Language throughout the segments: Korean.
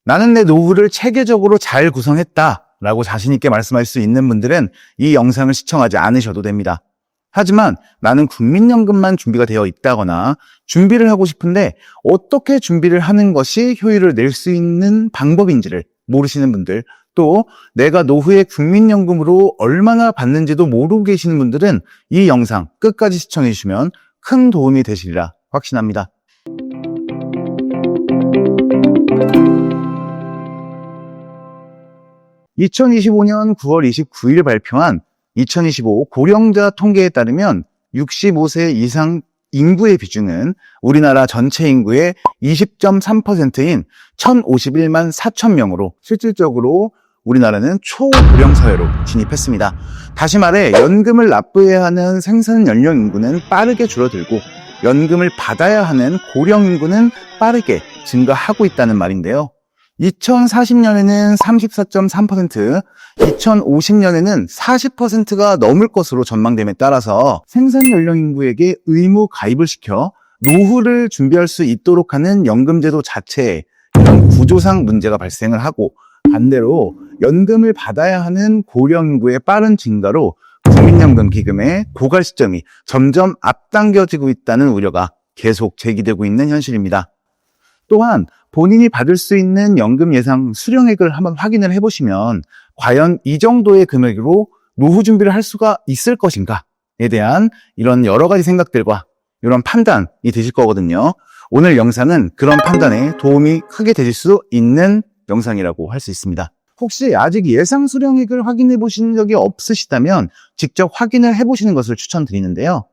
나는 내 노후를 체계적으로 잘 구성했다라고 자신 있게 말씀할 수 있는 분들은 이 영상을 시청하지 않으셔도 됩니다. 하지만 나는 국민연금만 준비가 되어 있다거나 준비를 하고 싶은데 어떻게 준비를 하는 것이 효율을 낼 수 있는 방법인지를 모르시는 분들, 또 내가 노후에 국민연금으로 얼마나 받는지도 모르고 계시는 분들은 이 영상 끝까지 시청해 주시면 큰 도움이 되시리라 확신합니다. (2025년 9월 29일) 발표한 2025 고령자 통계에 따르면 65세 이상 인구의 비중은 우리나라 전체 인구의 20.3%인 1,051만 4천 명으로 실질적으로 우리나라는 초고령 사회로 진입했습니다. 다시 말해 연금을 납부해야 하는 생산 연령 인구는 빠르게 줄어들고 연금을 받아야 하는 고령 인구는 빠르게 증가하고 있다는 말인데요. 2040년에는 34.3%, 2050년에는 40%가 넘을 것으로 전망됨에 따라서 생산 연령 인구에게 의무 가입을 시켜 노후를 준비할 수 있도록 하는 연금제도 자체에 이런 구조상 문제가 발생을 하고, 반대로 연금을 받아야 하는 고령 인구의 빠른 증가로 국민연금 기금의 고갈 시점이 점점 앞당겨지고 있다는 우려가 계속 제기되고 있는 현실입니다. 또한 본인이 받을 수 있는 연금 예상 수령액을 한번 확인을 해보시면 과연 이 정도의 금액으로 노후 준비를 할 수가 있을 것인가에 대한 이런 여러 가지 생각들과 이런 판단이 되실 거거든요. 오늘 영상은 그런 판단에 도움이 크게 되실 수 있는 영상이라고 할 수 있습니다. 혹시 아직 예상 수령액을 확인해 보신 적이 없으시다면 직접 확인을 해보시는 것을 추천드리는데요.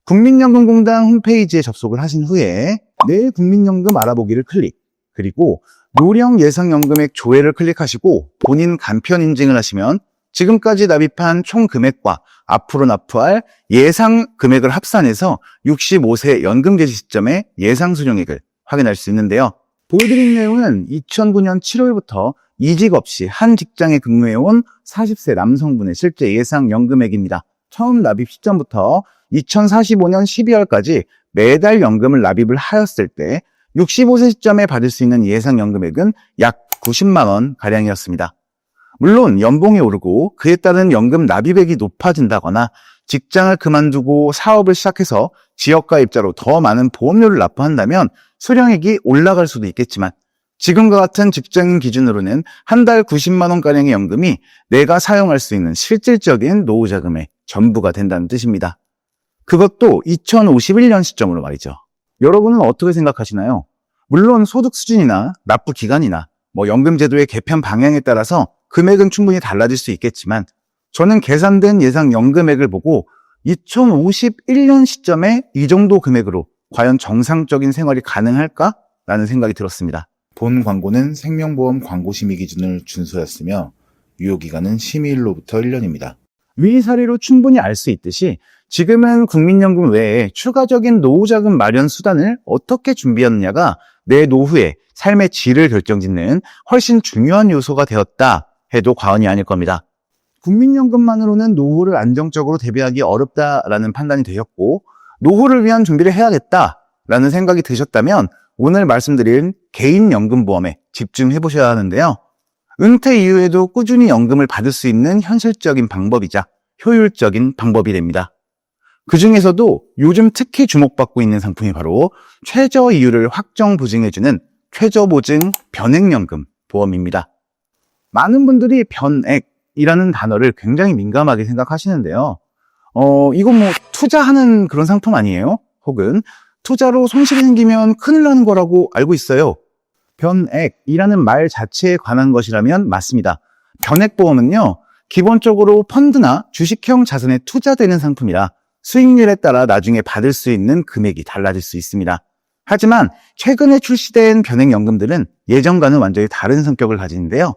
국민연금공단 홈페이지에 접속을 하신 후에 내 국민연금 알아보기를 클릭, 그리고 노령 예상연금액 조회를 클릭하시고 본인 간편 인증을 하시면 지금까지 납입한 총 금액과 앞으로 납부할 예상 금액을 합산해서 65세 연금 개시 시점의 예상 수령액을 확인할 수 있는데요. 보여드린 내용은 2009년 7월부터 이직 없이 한 직장에 근무해온 40세 남성분의 실제 예상 연금액입니다. 처음 납입 시점부터 2045년 12월까지 매달 연금을 납입을 하였을 때 65세 시점에 받을 수 있는 예상 연금액은 약 90만 원 가량이었습니다. 물론 연봉이 오르고 그에 따른 연금 납입액이 높아진다거나 직장을 그만두고 사업을 시작해서 지역가입자로 더 많은 보험료를 납부한다면 수령액이 올라갈 수도 있겠지만, 지금과 같은 직장인 기준으로는 한 달 90만 원가량의 연금이 내가 사용할 수 있는 실질적인 노후 자금의 전부가 된다는 뜻입니다. 그것도 2051년 시점으로 말이죠. 여러분은 어떻게 생각하시나요? 물론 소득 수준이나 납부 기간이나 연금제도의 개편 방향에 따라서 금액은 충분히 달라질 수 있겠지만, 저는 계산된 예상 연금액을 보고 2051년 시점에 이 정도 금액으로 과연 정상적인 생활이 가능할까라는 생각이 들었습니다. 본 광고는 생명보험 광고심의 기준을 준수하였으며 유효기간은 심의일로부터 1년입니다. 위 사례로 충분히 알 수 있듯이 지금은 국민연금 외에 추가적인 노후자금 마련 수단을 어떻게 준비하느냐가 내 노후의 삶의 질을 결정짓는 훨씬 중요한 요소가 되었다 해도 과언이 아닐 겁니다. 국민연금만으로는 노후를 안정적으로 대비하기 어렵다라는 판단이 되셨고, 노후를 위한 준비를 해야겠다라는 생각이 드셨다면 오늘 말씀드린 개인연금보험에 집중해 보셔야 하는데요. 은퇴 이후에도 꾸준히 연금을 받을 수 있는 현실적인 방법이자 효율적인 방법이 됩니다. 그 중에서도 요즘 특히 주목받고 있는 상품이 바로 최저 이율을 확정 보증해주는 최저보증 변액연금 보험입니다. 많은 분들이 변액이라는 단어를 굉장히 민감하게 생각하시는데요. 이건 투자하는 그런 상품 아니에요? 혹은 투자로 손실이 생기면 큰일 나는 거라고 알고 있어요. 변액이라는 말 자체에 관한 것이라면 맞습니다. 변액보험은요, 기본적으로 펀드나 주식형 자산에 투자되는 상품이라 수익률에 따라 나중에 받을 수 있는 금액이 달라질 수 있습니다. 하지만 최근에 출시된 변액연금들은 예전과는 완전히 다른 성격을 가지는데요.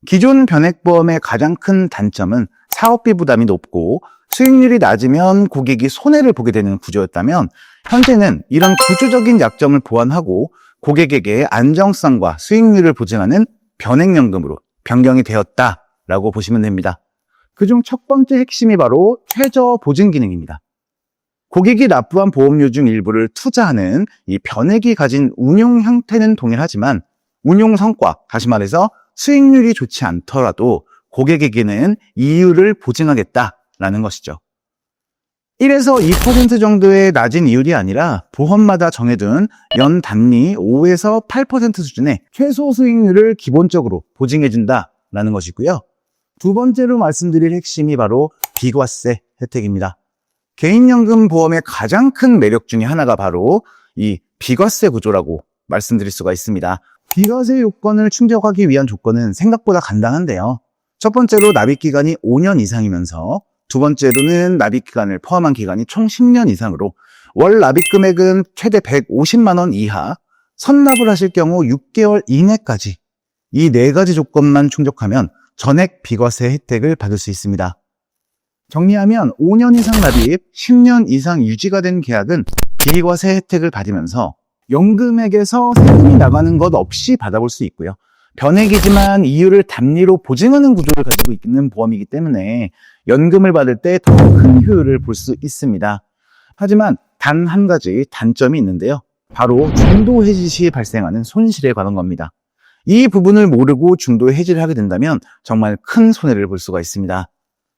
기존 변액보험의 가장 큰 단점은 사업비 부담이 높고 수익률이 낮으면 고객이 손해를 보게 되는 구조였다면, 현재는 이런 구조적인 약점을 보완하고 고객에게 안정성과 수익률을 보증하는 변액연금으로 변경이 되었다라고 보시면 됩니다. 그중 첫 번째 핵심이 바로 최저 보증 기능입니다. 고객이 납부한 보험료 중 일부를 투자하는 이 변액이 가진 운용 형태는 동일하지만 운용 성과, 다시 말해서 수익률이 좋지 않더라도 고객에게는 이율을 보증하겠다라는 것이죠. 1에서 2% 정도의 낮은 이율이 아니라 보험마다 정해둔 연 단위 5에서 8% 수준의 최소 수익률을 기본적으로 보증해준다라는 것이고요. 두 번째로 말씀드릴 핵심이 바로 비과세 혜택입니다. 개인연금 보험의 가장 큰 매력 중에 하나가 바로 이 비과세 구조라고 말씀드릴 수가 있습니다. 비과세 요건을 충족하기 위한 조건은 생각보다 간단한데요. 첫 번째로 납입기간이 5년 이상이면서 두 번째로는 납입기간을 포함한 기간이 총 10년 이상으로 월 납입금액은 최대 150만 원 이하, 선납을 하실 경우 6개월 이내까지 이 네 가지 조건만 충족하면 전액 비과세 혜택을 받을 수 있습니다. 정리하면 5년 이상 납입, 10년 이상 유지가 된 계약은 비과세 혜택을 받으면서 연금액에서 세금이 나가는 것 없이 받아볼 수 있고요. 변액이지만 이율을 단리로 보증하는 구조를 가지고 있는 보험이기 때문에 연금을 받을 때 더 큰 효율을 볼 수 있습니다. 하지만 단 한 가지 단점이 있는데요. 바로 중도 해지 시 발생하는 손실에 관한 겁니다. 이 부분을 모르고 중도 해지를 하게 된다면 정말 큰 손해를 볼 수가 있습니다.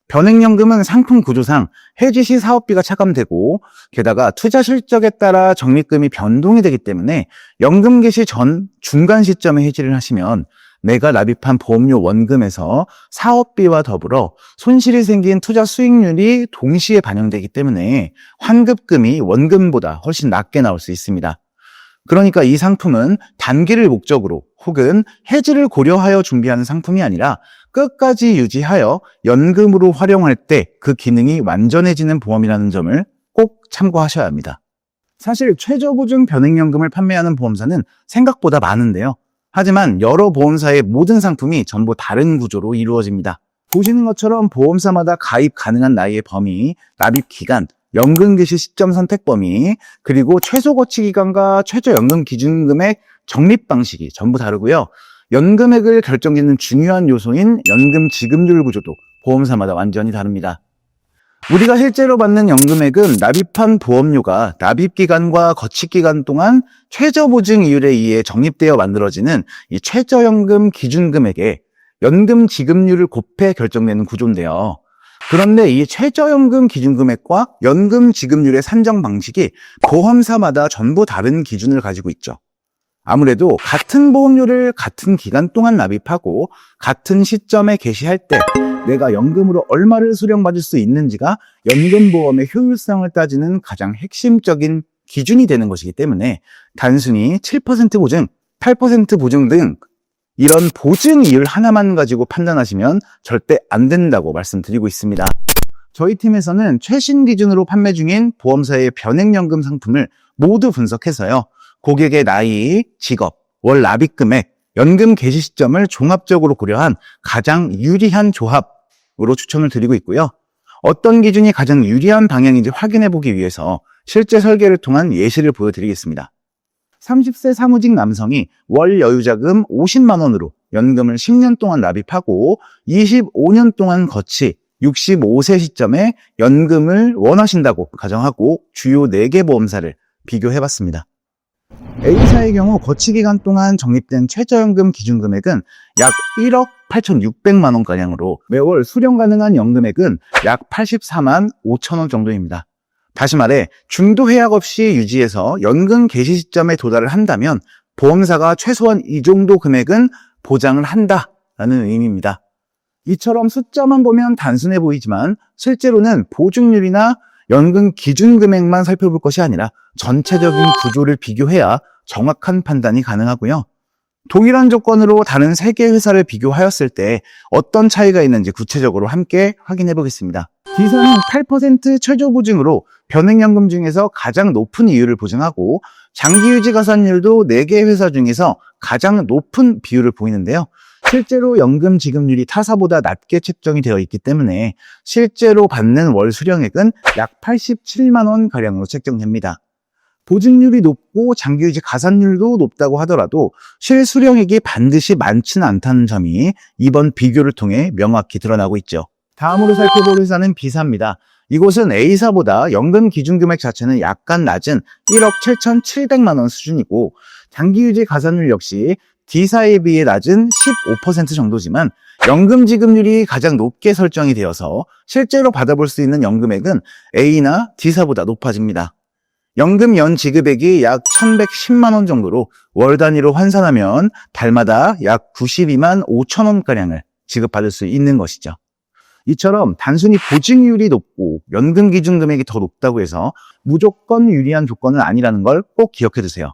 변액연금은 상품 구조상 해지 시 사업비가 차감되고 게다가 투자 실적에 따라 적립금이 변동이 되기 때문에 연금 개시 전 중간 시점에 해지를 하시면 내가 납입한 보험료 원금에서 사업비와 더불어 손실이 생긴 투자 수익률이 동시에 반영되기 때문에 환급금이 원금보다 훨씬 낮게 나올 수 있습니다. 그러니까 이 상품은 단기를 목적으로 혹은 해지를 고려하여 준비하는 상품이 아니라 끝까지 유지하여 연금으로 활용할 때 그 기능이 완전해지는 보험이라는 점을 꼭 참고하셔야 합니다. 사실 최저보증 변액연금을 판매하는 보험사는 생각보다 많은데요. 하지만 여러 보험사의 모든 상품이 전부 다른 구조로 이루어집니다. 보시는 것처럼 보험사마다 가입 가능한 나이의 범위, 납입 기간, 연금 개시 시점 선택 범위, 그리고 최소 거치 기간과 최저 연금 기준금액 적립 방식이 전부 다르고요. 연금액을 결정짓는 중요한 요소인 연금 지급률 구조도 보험사마다 완전히 다릅니다. 우리가 실제로 받는 연금액은 납입한 보험료가 납입기간과 거치기간 동안 최저보증 이율에 의해 적립되어 만들어지는 이 최저연금 기준금액에 연금 지급률을 곱해 결정되는 구조인데요. 그런데 이 최저연금 기준금액과 연금 지급률의 산정 방식이 보험사마다 전부 다른 기준을 가지고 있죠. 아무래도 같은 보험료를 같은 기간 동안 납입하고 같은 시점에 개시할 때 내가 연금으로 얼마를 수령받을 수 있는지가 연금보험의 효율성을 따지는 가장 핵심적인 기준이 되는 것이기 때문에 단순히 7% 보증, 8% 보증 등 이런 보증 이율 하나만 가지고 판단하시면 절대 안 된다고 말씀드리고 있습니다. 저희 팀에서는 최신 기준으로 판매 중인 보험사의 변액연금 상품을 모두 분석해서요. 고객의 나이, 직업, 월 납입금액, 연금 개시 시점을 종합적으로 고려한 가장 유리한 조합으로 추천을 드리고 있고요. 어떤 기준이 가장 유리한 방향인지 확인해 보기 위해서 실제 설계를 통한 예시를 보여드리겠습니다. 30세 사무직 남성이 월 여유자금 50만 원으로 연금을 10년 동안 납입하고 25년 동안 거치 65세 시점에 연금을 원하신다고 가정하고 주요 4개 보험사를 비교해봤습니다. A사의 경우 거치기간 동안 적립된 최저연금 기준금액은 약 1억 8,600만 원가량으로 매월 수령 가능한 연금액은 약 84만 5천 원 정도입니다. 다시 말해 중도 해약 없이 유지해서 연금 개시 시점에 도달을 한다면 보험사가 최소한 이 정도 금액은 보장을 한다라는 의미입니다. 이처럼 숫자만 보면 단순해 보이지만 실제로는 보증률이나 연금 기준 금액만 살펴볼 것이 아니라 전체적인 구조를 비교해야 정확한 판단이 가능하고요. 동일한 조건으로 다른 3개 회사를 비교하였을 때 어떤 차이가 있는지 구체적으로 함께 확인해 보겠습니다. D사는 8% 최저 보증으로 변액연금 중에서 가장 높은 이율을 보증하고 장기유지 가산율도 4개 회사 중에서 가장 높은 비율을 보이는데요. 실제로 연금 지급률이 타사보다 낮게 책정이 되어 있기 때문에 실제로 받는 월 수령액은 약 87만 원 가량으로 책정됩니다. 보증률이 높고 장기유지 가산율도 높다고 하더라도 실수령액이 반드시 많지는 않다는 점이 이번 비교를 통해 명확히 드러나고 있죠. 다음으로 살펴볼 회사는 B사입니다. 이곳은 A사보다 연금 기준금액 자체는 약간 낮은 1억 7,700만 원 수준이고 장기유지 가산율 역시 D사에 비해 낮은 15% 정도지만 연금 지급률이 가장 높게 설정이 되어서 실제로 받아볼 수 있는 연금액은 A나 D사보다 높아집니다. 연금 연 지급액이 약 1110만 원 정도로 월 단위로 환산하면 달마다 약 92만 5천 원가량을 지급받을 수 있는 것이죠. 이처럼 단순히 보증률이 높고 연금 기준 금액이 더 높다고 해서 무조건 유리한 조건은 아니라는 걸 꼭 기억해 두세요.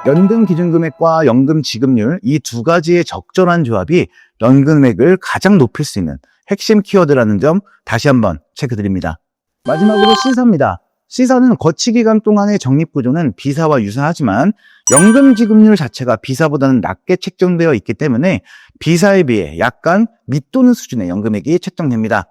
연금 기준 금액과 연금 지급률 이 두 가지의 적절한 조합이 연금액을 가장 높일 수 있는 핵심 키워드라는 점 다시 한번 체크드립니다. 마지막으로 C사입니다. C사는 거치기간 동안의 적립구조는 B사와 유사하지만 연금 지급률 자체가 B사보다는 낮게 책정되어 있기 때문에 B사에 비해 약간 밑도는 수준의 연금액이 책정됩니다.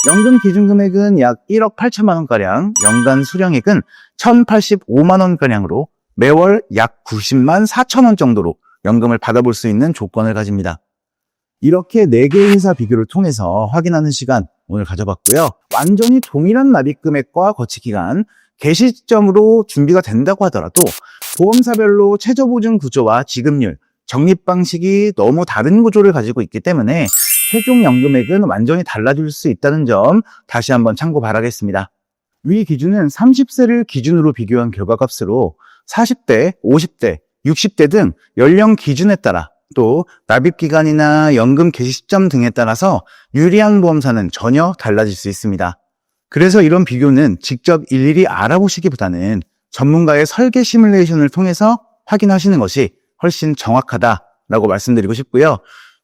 연금 기준금액은 약 1억 8천만 원가량, 연간 수령액은 1,085만 원가량으로 매월 약 90만 4천 원 정도로 연금을 받아볼 수 있는 조건을 가집니다. 이렇게 4개의 회사 비교를 통해서 확인하는 시간 오늘 가져봤고요. 완전히 동일한 납입금액과 거치기간, 개시 시점으로 준비가 된다고 하더라도 보험사별로 최저보증 구조와 지급률, 적립 방식이 너무 다른 구조를 가지고 있기 때문에 최종 연금액은 완전히 달라질 수 있다는 점 다시 한번 참고 바라겠습니다. 위 기준은 30세를 기준으로 비교한 결과값으로 40대, 50대, 60대 등 연령 기준에 따라 또 납입기간이나 연금 개시 시점 등에 따라서 유리한 보험사는 전혀 달라질 수 있습니다. 그래서 이런 비교는 직접 일일이 알아보시기보다는 전문가의 설계 시뮬레이션을 통해서 확인하시는 것이 훨씬 정확하다라고 말씀드리고 싶고요.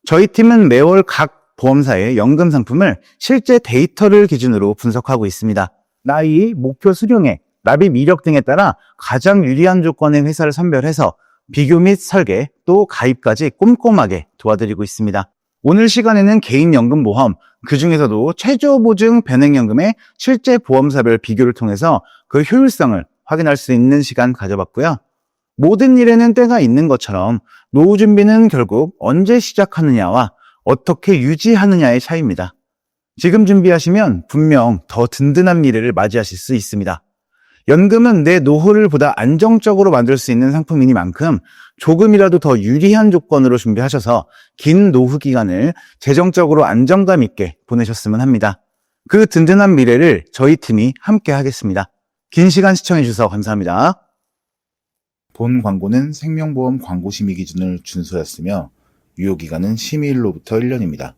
저희 팀은 매월 각 보험사의 연금 상품을 실제 데이터를 기준으로 분석하고 있습니다. 나이, 목표 수령액, 납입 이력 등에 따라 가장 유리한 조건의 회사를 선별해서 비교 및 설계, 또 가입까지 꼼꼼하게 도와드리고 있습니다. 오늘 시간에는 개인연금보험, 그중에서도 최저보증 변액연금의 실제 보험사별 비교를 통해서 그 효율성을 확인할 수 있는 시간 가져봤고요. 모든 일에는 때가 있는 것처럼 노후 준비는 결국 언제 시작하느냐와 어떻게 유지하느냐의 차이입니다. 지금 준비하시면 분명 더 든든한 미래를 맞이하실 수 있습니다. 연금은 내 노후를 보다 안정적으로 만들 수 있는 상품이니만큼 조금이라도 더 유리한 조건으로 준비하셔서 긴 노후 기간을 재정적으로 안정감 있게 보내셨으면 합니다. 그 든든한 미래를 저희 팀이 함께 하겠습니다. 긴 시간 시청해 주셔서 감사합니다. 본 광고는 생명보험 광고 심의 기준을 준수하였으며 유효기간은 심의일로부터 1년입니다.